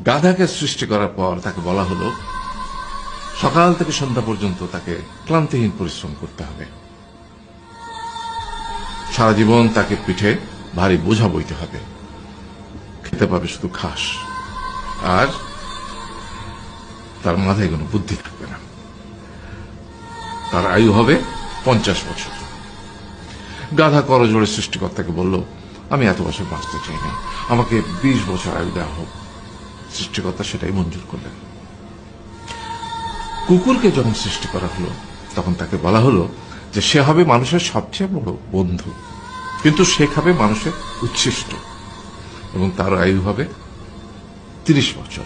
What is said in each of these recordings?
গাধাকে সৃষ্টি করার পর তাকে বলা হলো সকাল থেকে সন্ধ্যা পর্যন্ত তাকে ক্লান্তিহীন পরিশ্রম করতে হবে, সারা জীবন তাকে পিঠে ভারী বোঝা বইতে হবে, খেতে পাবে শুধু ঘাস, আর তার মাথায় কোনো বুদ্ধি থাকবে না। তার আয়ু হবে 50 বছর। গাধা করজোড়ে সৃষ্টিকর্তাকে বলল, আমি এত বছর বাঁচতে চাই না, আমাকে 20 বছর আয়ু দেওয়া হোক। সৃষ্টিকর্তা সেটাই মঞ্জুর করলেন। কুকুরকে যখন সৃষ্টি করা হলো তখন তাকে বলা হলো যে সে হবে মানুষের সবচেয়ে বড় বন্ধু, কিন্তু সে খাবে মানুষের উচ্ছিষ্ট, এবং তার আয়ু হবে 30 বছর।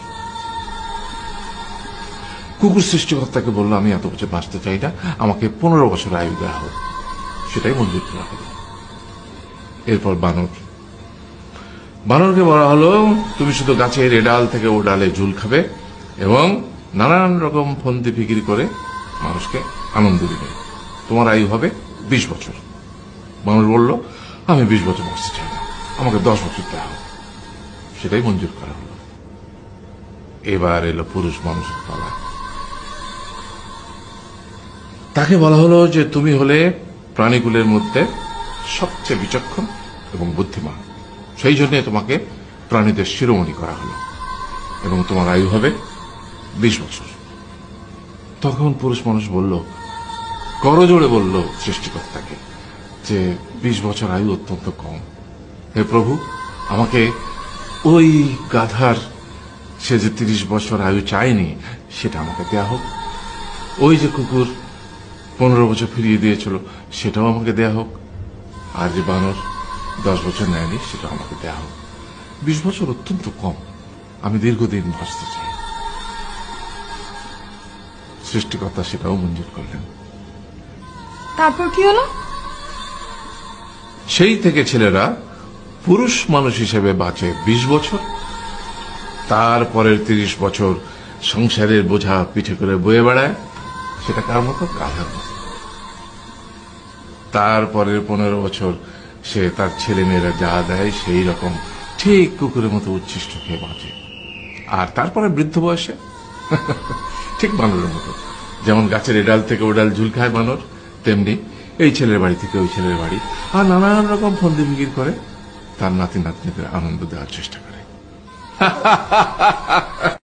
কুকুর সৃষ্টিকর্তাকে বলল, আমি এত বছর বাঁচতে চাই না, আমাকে 15 বছর আয়ু দেওয়া হোক। সেটাই মঞ্জুর করা হলো। এরপর বানরকে বলা হলো, তুমি শুধু গাছের এ ডাল থেকে ও ডালে ঝুল খাবে এবং নানান রকম ফন্দি ফিকির করে মানুষকে আনন্দ দিবে, তোমার আয়ু হবে 20 বছর। বানর বলল, আমি 20 বছর বাঁচতে চাই না, আমাকে 10 বছর দেওয়া হোক। সেটাই মঞ্জুর করা হলো। এবার এলো পুরুষ মানুষের পালা। তাকে বলা হলো যে তুমি হলে প্রাণীকুলের মধ্যে সবচেয়ে বিচক্ষণ এবং বুদ্ধিমান, সেই জন্য তোমাকে প্রাণীদের শিরোমণি করা হলো এবং তোমার আয়ু হবে 20 বছর। তখন পুরুষ মানুষ বলল, করজোড়ে বলল সৃষ্টিকর্তাকে যে 20 বছর আয়ু অত্যন্ত কম, হে প্রভু, আমাকে ওই গাধার সে যে 30 বছর আয়ু চায়নি সেটা আমাকে দেয়া হোক, ওই যে কুকুর 15 বছর ফিরিয়ে দিয়েছিল সেটাও আমাকে দেয়া হোক, আর যে বানর 10 বছর নেয়নি সেটাও আমাকে দেয়া হোক। 20 বছর অত্যন্ত কম, আমি দীর্ঘদিন বাঁচতে চাই। সৃষ্টিকর্তা সেটাও মঞ্জুর করলেন। তারপর কি হলো? সেই থেকে ছেলেরা পুরুষ মানুষ হিসেবে বাঁচে 20 বছর, তারপরের 30 বছর সংসারের বোঝা পিঠে করে বয়ে বেড়ায়, সেটা কার মতো? গাধার মতো। তারপরের 15 বছর সে তার ছেলে মেয়েরা যা দেয় সেই রকম ঠিক কুকুরের মতো উচ্ছিষ্ট খেয়ে বাঁচে। আর তারপরে বৃদ্ধ বয়সে ঠিক বানরের মতো, যেমন গাছের এডাল থেকে ওডাল ঝুল খায় বানর, তেমনি এই ছেলের বাড়ি থেকে ওই ছেলের বাড়ি, আর নানান রকম ফন্দি ফিকির করে তার নাতি নাতনিদের আনন্দ দেওয়ার চেষ্টা করে।